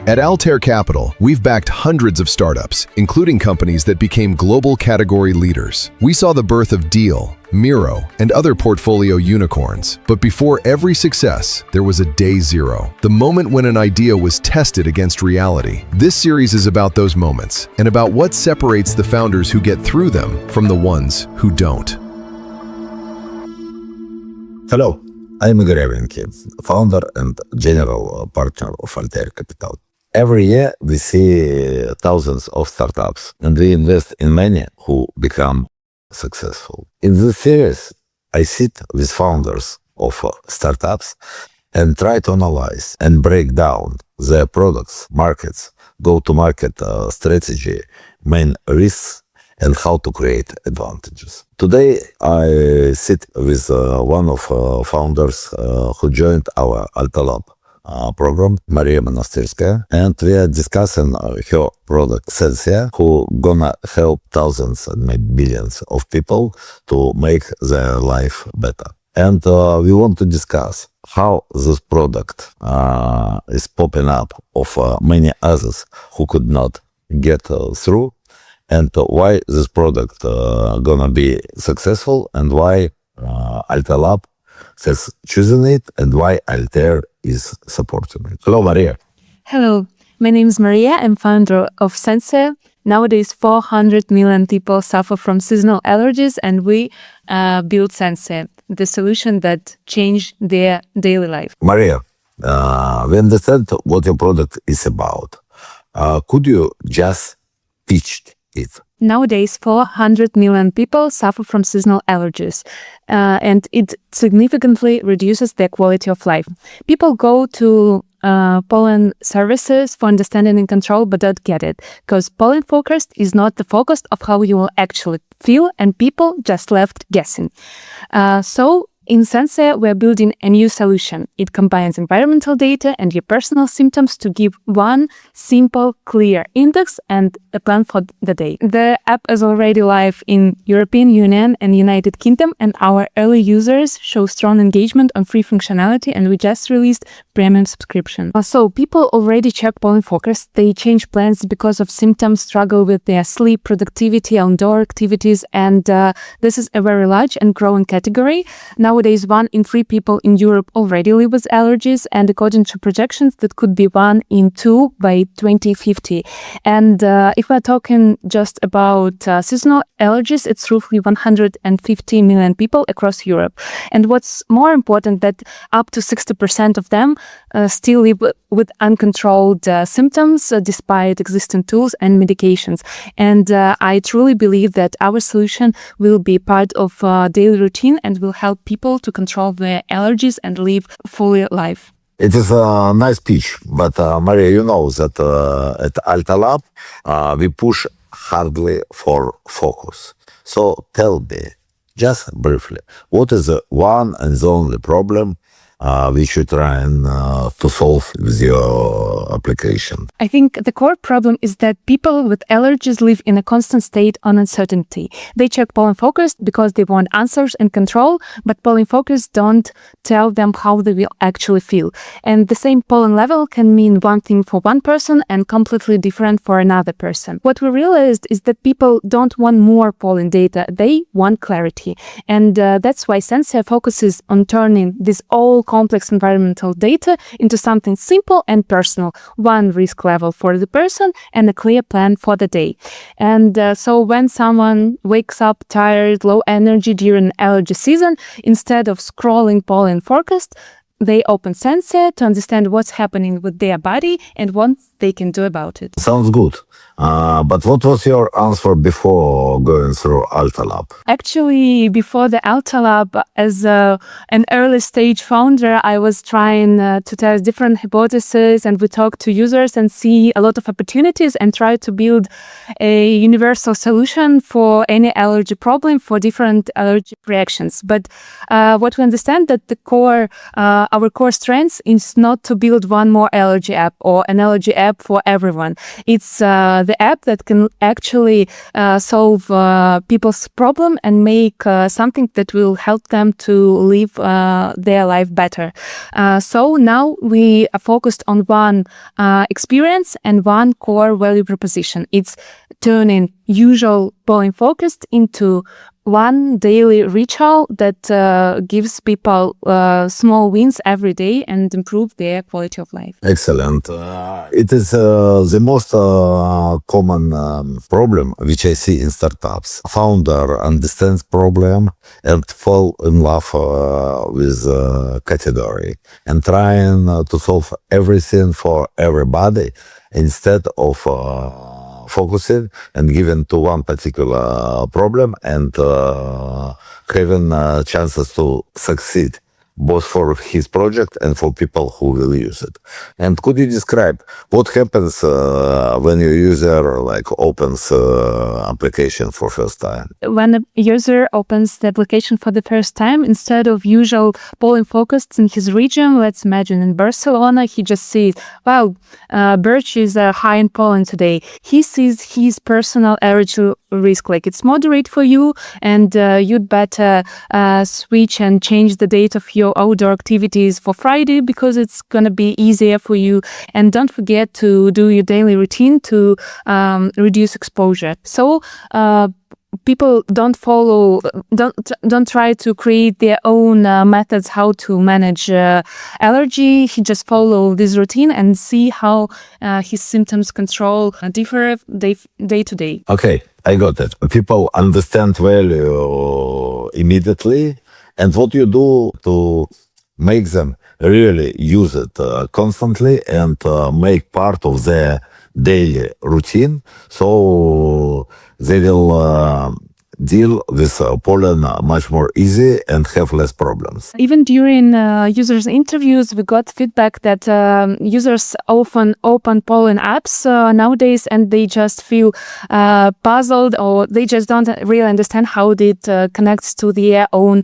At AltaIR Capital, we've backed hundreds of startups, including companies that became global category leaders. We saw the birth of Deal, Miro, and other portfolio unicorns. But before every success, there was a day zero, the moment when an idea was tested against reality. This series is about those moments and about what separates the founders who get through them from the ones who don't. Hello, I'm Igor Ryabenkiy, founder and general partner of AltaIR Capital. Every year, we see thousands of startups, and we invest in many who become successful. In this series, I sit with founders of startups and try to analyze and break down their products, markets, go-to-market strategy, main risks, and how to create advantages. Today, I sit with one of founders who joined our AltaLab program, Maria Monastyrskaya, and we are discussing her product Sensia, who gonna help thousands and maybe billions of people to make their life better. And we want to discuss how this product is popping up of many others who could not get through, and why this product gonna be successful, and why AltaLab has chosen it, and why AltaIR is supporting it. Hello, Maria. Hello, my name is Maria. I'm founder of Sensia. Nowadays, 400 million people suffer from seasonal allergies, and we built Sensia, the solution that changed their daily life. Maria, we understand what your product is about. Could you just pitch it? Nowadays, 400 million people suffer from seasonal allergies, and it significantly reduces their quality of life. People go to pollen services for understanding and control, but don't get it, because pollen focused is not the focus of how you will actually feel, and people just left guessing. So in Sensia, we're building a new solution. It combines environmental data and your personal symptoms to give one simple, clear index and a plan for the day. The app is already live in European Union and United Kingdom, and our early users show strong engagement on free functionality, and we just released premium subscription. So people already check pollen focus. They change plans because of symptoms, struggle with their sleep, productivity, outdoor activities, and this is a very large and growing category. Nowadays, 1 in 3 people in Europe already live with allergies, and according to projections, that could be 1 in 2 by 2050. And if we're talking just about seasonal allergies, it's roughly 150 million people across Europe. And what's more important, that up to 60% of them still live with uncontrolled symptoms despite existing tools and medications. And I truly believe that our solution will be part of daily routine and will help people to control their allergies and live fully life. It is a nice pitch, but Maria, you know that at AltaLab, we push hardly for focus. So tell me, just briefly, what is the one and the only problem we should try and to solve with your application? I think the core problem is that people with allergies live in a constant state of uncertainty. They check pollen focus because they want answers and control, but pollen focus don't tell them how they will actually feel. And the same pollen level can mean one thing for one person and completely different for another person. What we realized is that people don't want more pollen data, they want clarity. And that's why Sensia focuses on turning this all complex environmental data into something simple and personal, one risk level for the person and a clear plan for the day. And so when someone wakes up tired, low energy during allergy season, instead of scrolling pollen forecast, they open Sensia to understand what's happening with their body and what they can do about it. Sounds good. But what was your answer before going through AltaLab? Actually, before the AltaLab, as an early stage founder, I was trying to test different hypotheses, and we talked to users and see a lot of opportunities and try to build a universal solution for any allergy problem for different allergic reactions. But what we understand that the core our core strength is not to build one more allergy app or an allergy app for everyone. It's the app that can actually solve people's problem and make something that will help them to live their life better. So now we are focused on one experience and one core value proposition. It's turning usual pollen focused into one daily ritual that gives people small wins every day and improve their quality of life. Excellent. It is the most common problem which I see in startups. Founder understands problem and fall in love with category and trying to solve everything for everybody instead of focusing and giving to one particular problem and having chances to succeed both for his project and for people who will use it. And could you describe what happens when your user opens application for first time? When a user opens the application for the first time, instead of usual pollen focused in his region, let's imagine in Barcelona, he just sees, wow, birch is high in pollen today. He sees his personal allergy risk, like it's moderate for you, and you'd better switch and change the date of your outdoor activities for Friday because it's gonna be easier for you. And don't forget to do your daily routine to reduce exposure. So people don't try to create their own methods how to manage allergy. He just follow this routine and see how his symptoms control differ day to day. Okay, I got it. People understand value immediately, and what you do to make them really use it constantly and make part of their daily routine, so they will deal with pollen much more easy and have less problems. Even during users' interviews, we got feedback that users often open pollen apps nowadays and they just feel puzzled, or they just don't really understand how it connects to their own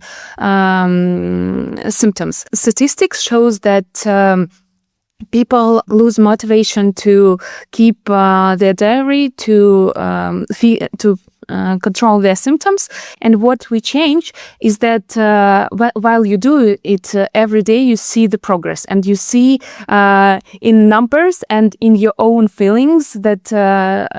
symptoms. Statistics shows that people lose motivation to keep their diary, to control their symptoms. And what we change is that while you do it every day, you see the progress, and you see in numbers and in your own feelings that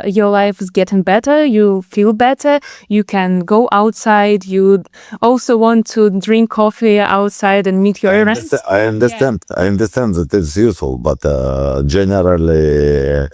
your life is getting better, you feel better, you can go outside, you also want to drink coffee outside and meet your friends. I understand that it's useful, but generally,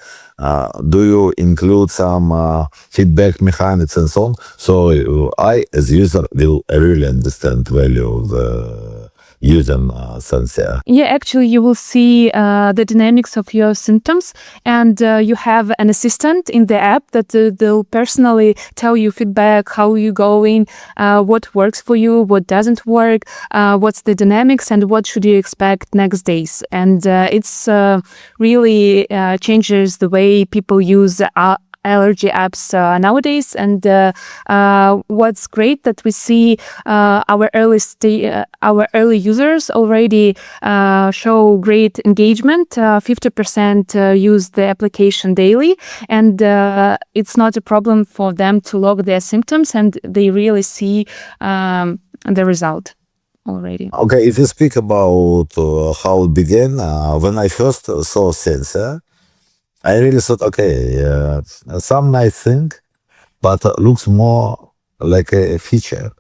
do you include some feedback mechanics and so on? So I, as a user, will really understand value of using Sensia. Yeah, actually, you will see the dynamics of your symptoms, and you have an assistant in the app that they'll personally tell you feedback, how you're going, what works for you, what doesn't work, what's the dynamics, and what should you expect next days. And it's really changes the way people use allergy apps nowadays. And what's great that we see our early users already show great engagement. 50% use the application daily, and it's not a problem for them to log their symptoms, and they really see the result already. Okay, if you speak about how it began, when I first saw Sensia, I really thought, okay, some nice thing, but looks more like a feature.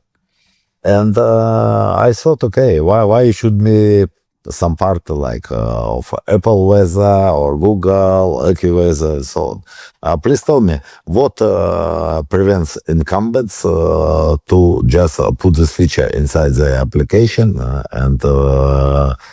And I thought, okay, why it should be some part of Apple Weather or Google, AccuWeather, and so on. Please tell me, what prevents incumbents to just put this feature inside the application and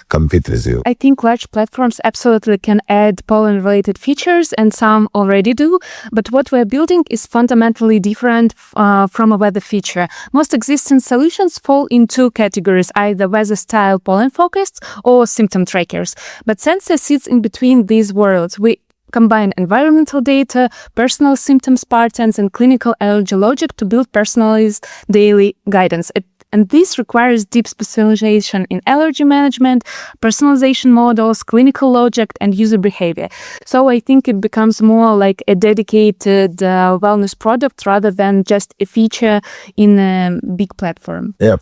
compete with you? I think large platforms absolutely can add pollen-related features, and some already do. But what we're building is fundamentally different from a weather feature. Most existing solutions fall in two categories, either weather-style pollen-focused or symptom trackers. But Sensia sits in between these worlds. We combine environmental data, personal symptoms patterns, and clinical allergy logic to build personalized daily guidance. And this requires deep specialization in allergy management, personalization models, clinical logic, and user behavior. So I think it becomes more like a dedicated wellness product rather than just a feature in a big platform. Yeah,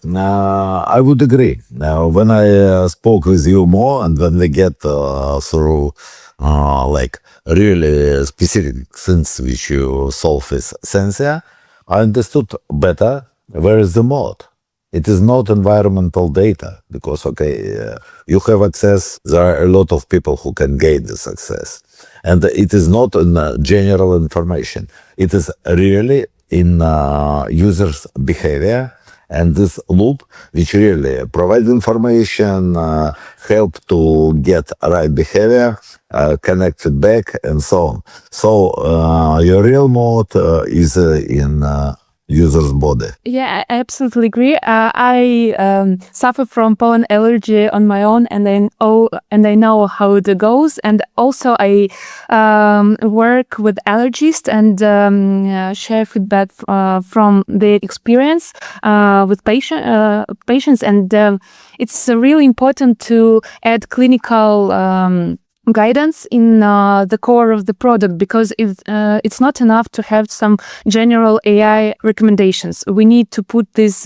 I would agree. Now, when I spoke with you more, and when we get through like really specific things which you solve with Sensia, I understood better where is the mode. It is not environmental data because, you have access. There are a lot of people who can gain this access. And it is not in general information. It is really in users' behavior. And this loop, which really provides information, help to get right behavior, connect it back, and so on. So your real mode is in user's body. Yeah, I absolutely agree. I suffer from pollen allergy on my own, and I know how it goes. And also, I work with allergists and share feedback from their experience with patients. And it's really important to add clinical guidance in the core of the product, because it's not enough to have some general AI recommendations. We need to put these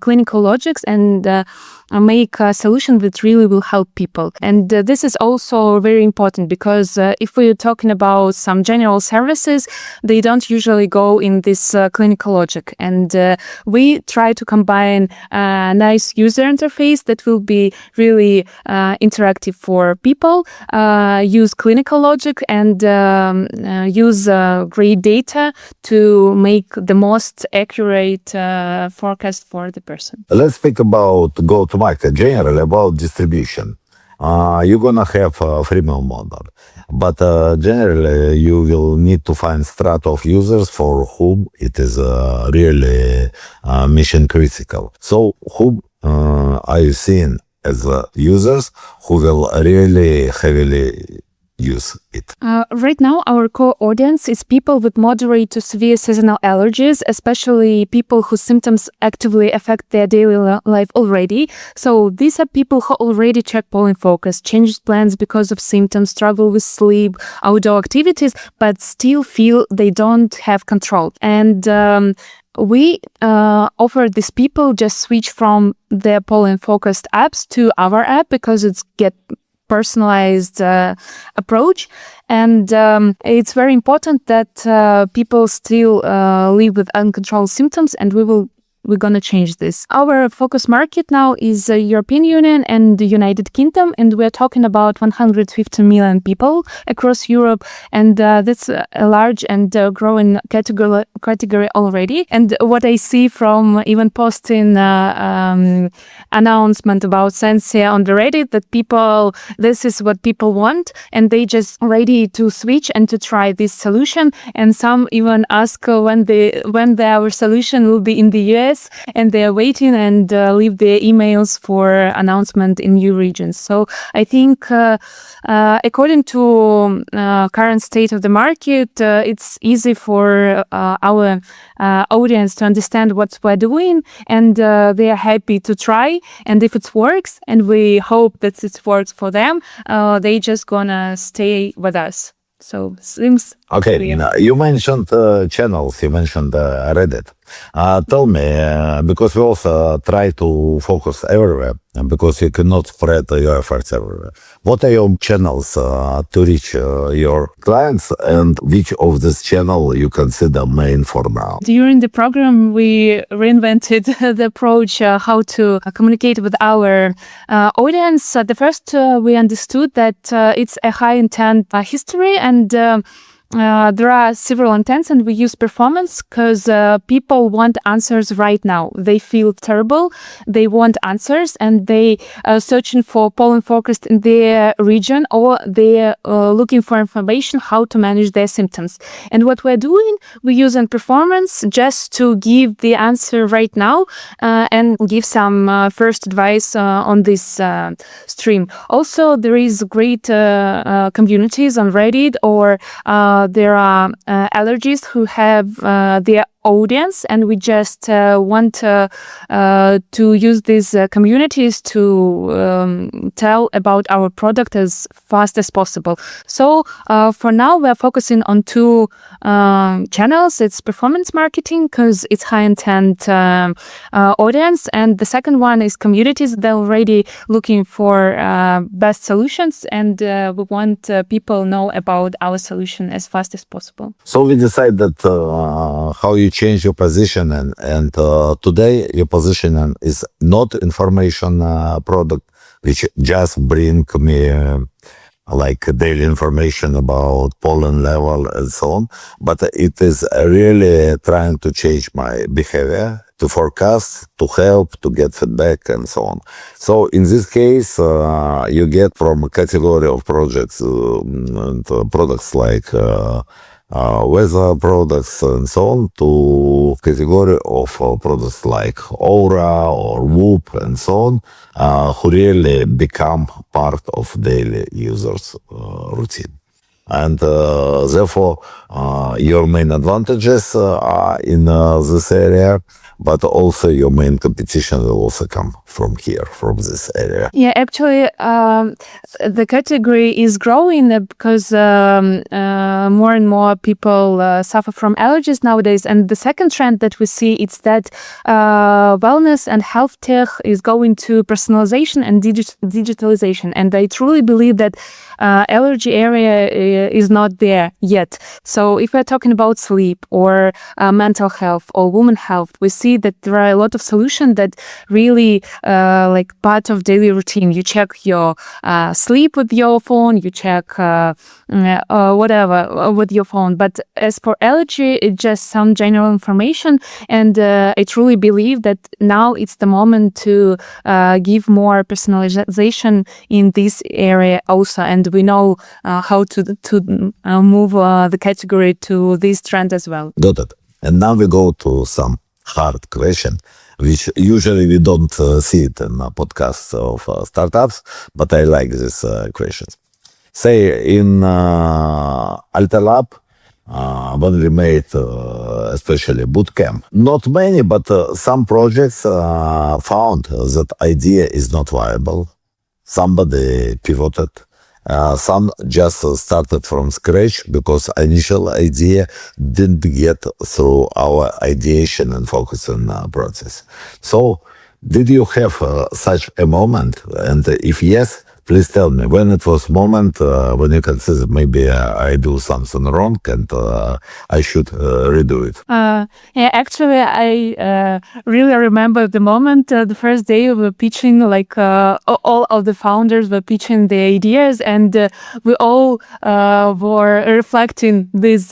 clinical logics and make a solution that really will help people. And this is also very important because if we're talking about some general services, they don't usually go in this clinical logic. And we try to combine a nice user interface that will be really interactive for people, use clinical logic, and use great data to make the most accurate forecast for the person. Let's speak about go-to-market, generally about distribution. You're gonna have a freemium model, but generally you will need to find strata of users for whom it is really mission critical. So whom are you seeing as users who will really heavily use it? Right now, our core audience is people with moderate to severe seasonal allergies, especially people whose symptoms actively affect their daily life already. So these are people who already check pollen focus, change plans because of symptoms, struggle with sleep, outdoor activities, but still feel they don't have control. And we offer these people just switch from their pollen-focused apps to our app because it's get personalized approach. And it's very important that people still live with uncontrolled symptoms, and we're going to change this. Our focus market now is the European Union and the United Kingdom, and we're talking about 150 million people across Europe, and that's a large and growing category already. And what I see from even posting announcement about Sensia on the Reddit, that this is what people want, and they just ready to switch and to try this solution. And some even ask when our solution will be in the US, and they are waiting and leave their emails for announcement in new regions. So I think according to current state of the market, it's easy for our audience to understand what we're doing, and they are happy to try. And if it works, and we hope that it works for them, they just gonna stay with us. So seems okay. You mentioned channels. You mentioned Reddit. Tell me, because we also try to focus everywhere, because you cannot spread your efforts everywhere. What are your channels to reach your clients, and which of this channel you consider main for now? During the program, we reinvented the approach how to communicate with our audience. The first, we understood that it's a high intent history, and there are several intents, and we use performance because people want answers right now. They feel terrible, they want answers, and they are searching for pollen focused in their region, or they're looking for information how to manage their symptoms. And what we're doing, we're using performance just to give the answer right now and give some first advice on this stream. Also, there is great communities on Reddit, or there are allergies who have their audience, and we just want to use these communities to tell about our product as fast as possible. So for now, we're focusing on two channels. It's performance marketing because it's high intent audience, and the second one is communities. They're already looking for best solutions, and we want people know about our solution as fast as possible. So we decided how you change your position, and today your position is not information product, which just bring me like daily information about pollen level and so on, but it is really trying to change my behavior, to forecast, to help, to get feedback, and so on. So in this case, you get from a category of projects and products like weather products and so on, to category of products like Aura or Whoop and so on, who really become part of daily users' routine. And therefore, your main advantages are in this area, but also your main competition will also come from here, from this area. Yeah, actually, the category is growing because more and more people suffer from allergies nowadays. And the second trend that we see is that wellness and health tech is going to personalization and digitalization. And I truly believe that allergy area is not there yet. So if we're talking about sleep or mental health or women health, we see that there are a lot of solutions that really like part of daily routine. You check your sleep with your phone, you check whatever with your phone. But as for allergy, it's just some general information. And I truly believe that now it's the moment to give more personalization in this area also. And we know how to move the category to this trend as well. Got it. And now we go to some hard question, which usually we don't see it in podcasts of startups, but I like these questions. Say in AltaLab, when we made especially bootcamp, not many, but some projects found that idea is not viable. Somebody pivoted. Some just started from scratch because initial idea didn't get through our ideation and focusing process. So, did you have such a moment? And if yes, please tell me when it was moment when you consider maybe I do something wrong and I should redo it. Yeah, actually, I really remember the moment, the first day we were pitching, like all of the founders were pitching the ideas, and we all were reflecting this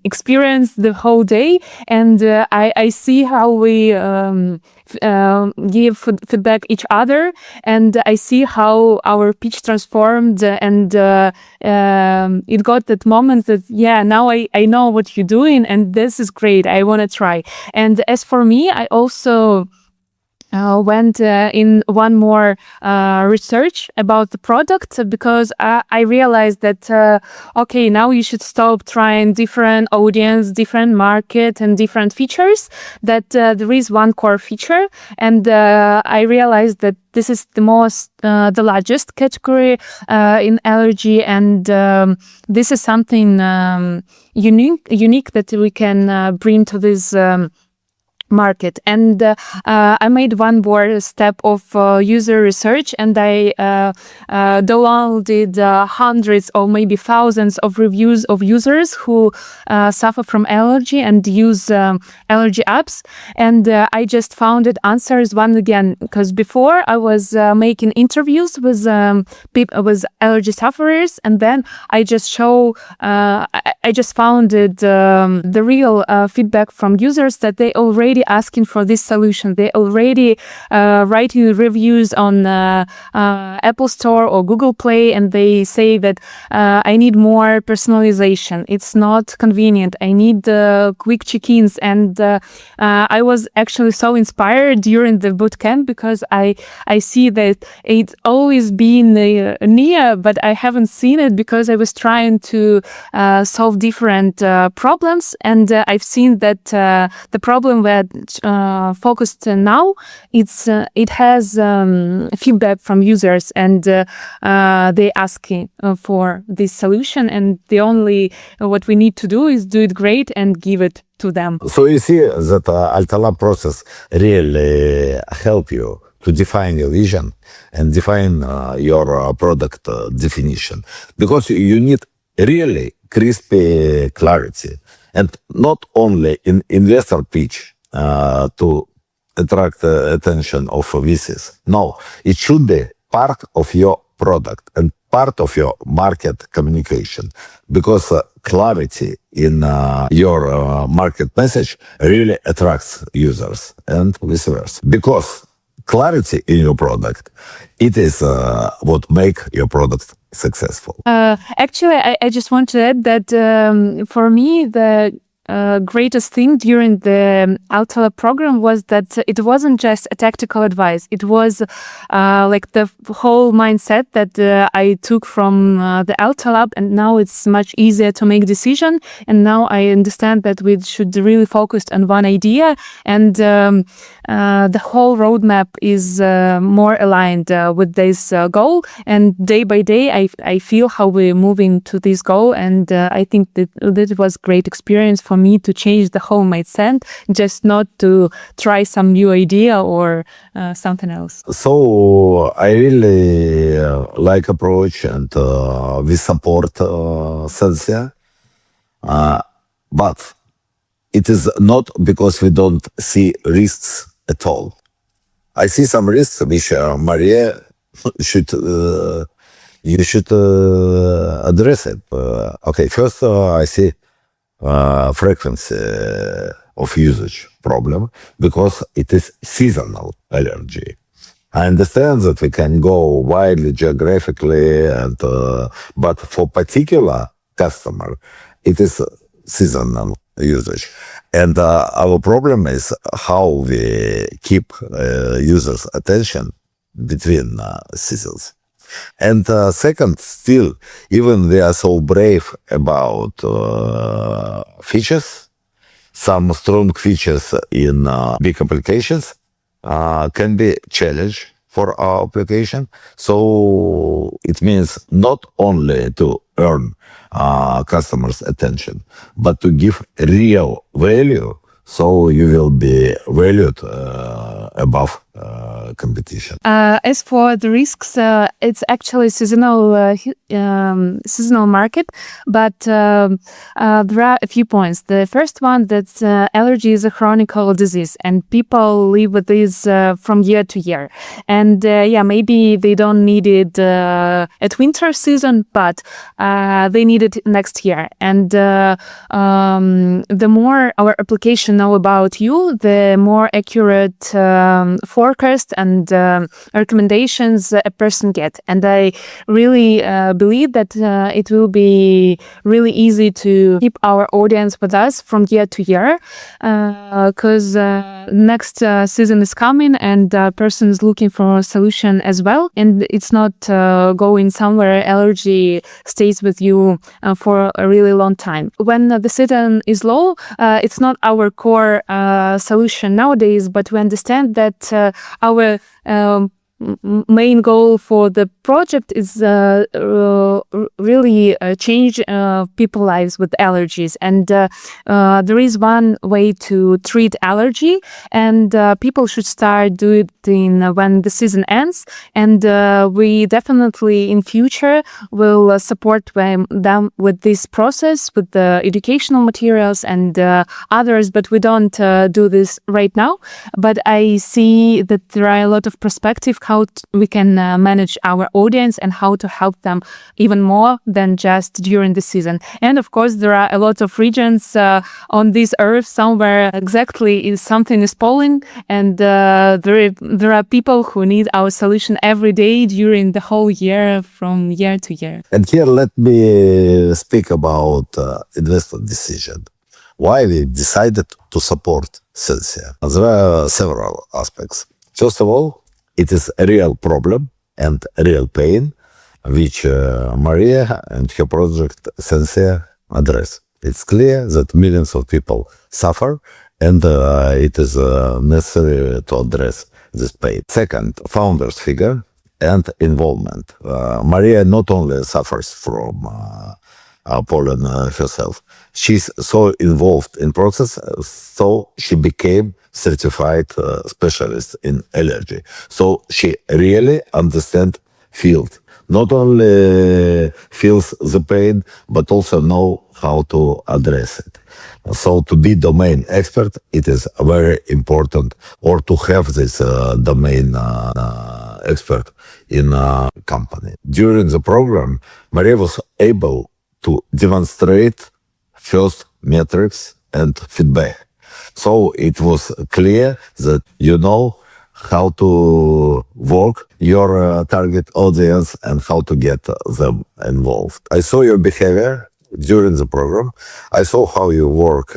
experience the whole day. And I see how we give feedback each other, and I see how our pitch transformed, and it got that moment that now I know what you're doing, and this is great, I want to try. And as for me, I also went in one more research about the product, because I realized that okay, now you should stop trying different audience, different market, and different features, that there is one core feature. And I realized that this is the largest category in allergy, and this is something unique that we can bring to this market. And I made one more step of user research, and I downloaded hundreds or maybe thousands of reviews of users who suffer from allergy and use allergy apps. And I just found it answers one again, because before I was making interviews with people with allergy sufferers, and then I just I just found it the real feedback from users that they already asking for this solution. They already writing reviews on Apple Store or Google Play, and they say that I need more personalization. It's not convenient. I need quick check-ins. And I was actually so inspired during the bootcamp, because I see that it's always been near, but I haven't seen it because I was trying to solve solve different problems. And I've seen that the problem we're focused now, it has feedback from users, and they asking for this solution. And the only what we need to do is do it great and give it to them. So you see that AltaLab process really help you to define your vision and define your product definition, because you need really crispy clarity, and not only in investor pitch to attract attention of VCs. No, it should be part of your product and part of your market communication, because clarity in your market message really attracts users and vice versa. Because clarity in your product, it is what make your product successful. Actually, I just want to add that for me, the greatest thing during the AltaLab program was that it wasn't just a tactical advice. It was like the whole mindset that I took from the AltaLab, and now it's much easier to make decision. And now I understand that we should really focus on one idea, and the whole roadmap is more aligned with this goal. And day by day, I feel how we're moving to this goal, and I think that was great experience for me to change the whole mindset, just not to try some new idea or something else. So I really like approach, and we support Sensia, but it is not because we don't see risks at all. I see some risks which Maria should you should address it. Okay, first I see frequency of usage problem, because it is seasonal allergy. I understand that we can go widely geographically, and but for particular customer, it is seasonal usage. And our problem is how we keep users' attention between seasons. And second, still, even they are so brave about features, some strong features in big applications can be challenge for our application. So it means not only to earn customers' attention, but to give real value, so you will be valued above competition. As for the risks, it's actually seasonal market, but there are a few points. The first one, that allergy is a chronic disease, and people live with this from year to year. And maybe they don't need it at winter season, but they need it next year. And the more our application know about you, the more accurate forecast and recommendations a person get. And I really believe that it will be really easy to keep our audience with us from year to year, because next season is coming, and a person is looking for a solution as well. And it's not going somewhere. Allergy stays with you for a really long time. When the season is low, it's not our core solution nowadays, but we understand that our main goal for the project is really change people's lives with allergies. And there is one way to treat allergy, and people should start doing it when the season ends. And we definitely in future will support them with this process, with the educational materials and others, but we don't do this right now. But I see that there are a lot of perspective how we can manage our audience and how to help them even more than just during the season. And of course, there are a lot of regions on this earth somewhere exactly is something is polling, and there are people who need our solution every day during the whole year, from year to year. And here let me speak about investor decision. Why we decided to support Sensia? There are several aspects. First of all, it is a real problem and a real pain which Maria and her project Sensia address. It's clear that millions of people suffer, and it is necessary to address this pain. Second, founder's figure and involvement. Maria not only suffers from pollen herself, she's so involved in process, so she became certified specialist in allergy. So she really understands field. Not only feels the pain, but also know how to address it. So to be domain expert, it is very important, or to have this domain expert in a company. During the program, Maria was able to demonstrate first metrics and feedback. So it was clear that you know how to work your target audience and how to get them involved. I saw your behavior during the program. I saw how you work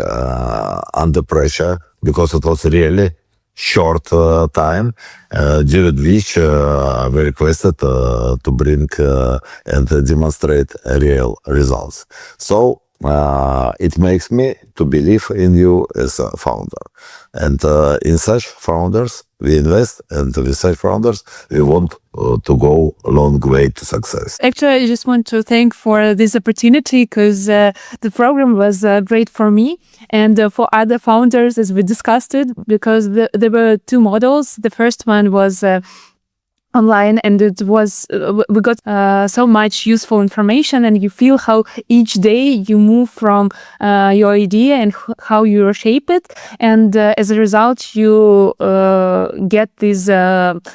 under pressure, because it was really short time during which we requested to bring and demonstrate real results. So it makes me to believe in you as a founder. And in such founders, we invest, and with such founders, we want to go a long way to success. Actually, I just want to thank for this opportunity, because the program was great for me and for other founders, as we discussed it, because there were two models. The first one was online, and it was we got so much useful information, and you feel how each day you move from your idea and how you shape it, and as a result you get this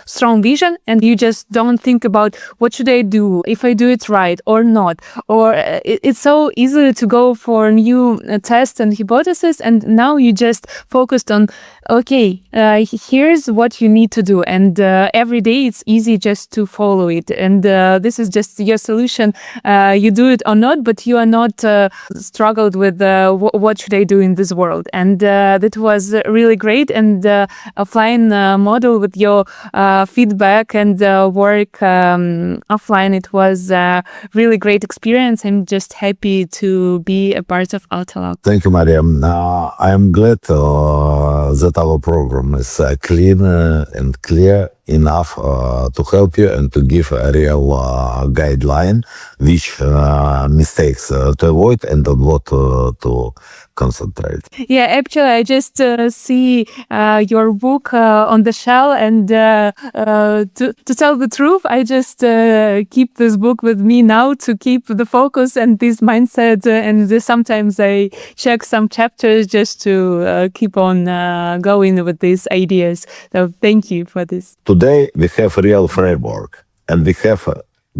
strong vision, and you just don't think about what should I do, if I do it right or not, or it's so easy to go for new tests and hypothesis, and now you just focused on okay, here's what you need to do, and every day it's easy just to follow it, and this is just your solution. You do it or not, but you are not struggled with what should I do in this world, and that was really great. And offline model with your feedback and work offline, it was a really great experience. I'm just happy to be a part of AltaLab. Thank you, Maria. I am glad that our program is clean and clear enough to help you and to give a real guideline which mistakes to avoid and on what to concentrate. Yeah, actually, I just see your book on the shelf, and to tell the truth, I just keep this book with me now to keep the focus and this mindset, and sometimes I check some chapters just to keep on going with these ideas. So thank you for this. Today we have a real framework, and we have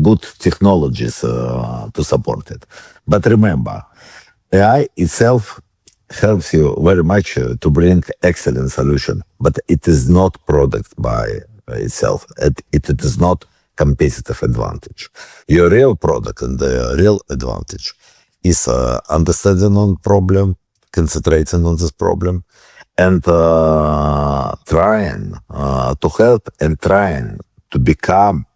good technologies to support it. But remember, AI itself helps you very much to bring excellent solution, but it is not product by itself. It is not competitive advantage. Your real product and the real advantage is understanding on problem, concentrating on this problem, and trying to help and trying to become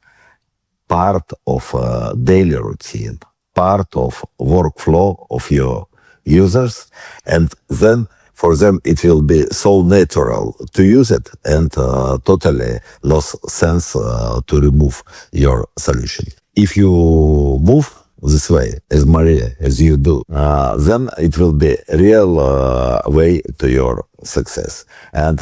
part of daily routine, part of workflow of your users, and then for them it will be so natural to use it and totally lost sense to remove your solution. If you move this way, as Maria, as you do, then it will be a real way to your success. And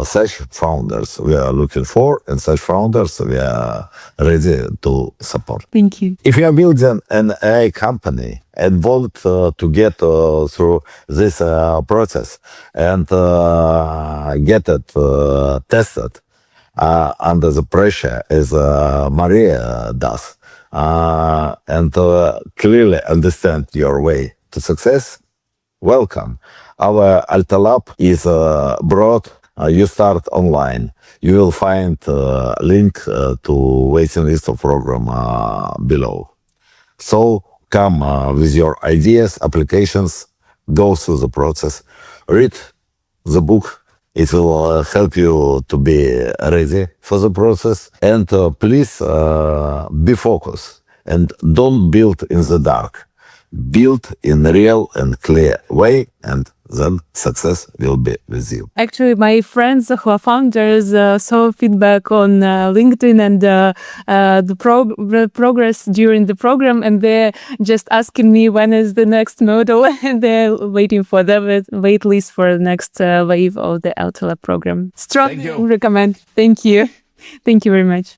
such founders we are looking for, and such founders we are ready to support. Thank you. If you are building an AI company and want to get through this process and get it tested under the pressure as Maria does, and clearly understand your way to success, welcome. Our AltaLab is broad. You start online. You will find a link to waiting list of program below. So come with your ideas, applications, go through the process, read the book. It will help you to be ready for the process. And please be focused and don't build in the dark. build in a real and clear way, and then success will be with you. Actually, my friends who are founders saw feedback on LinkedIn and the progress during the program, and they're just asking me when is the next model, and they're waiting for the wait list for the next wave of the AltaLab program. Strongly recommend. Thank you. Thank you very much.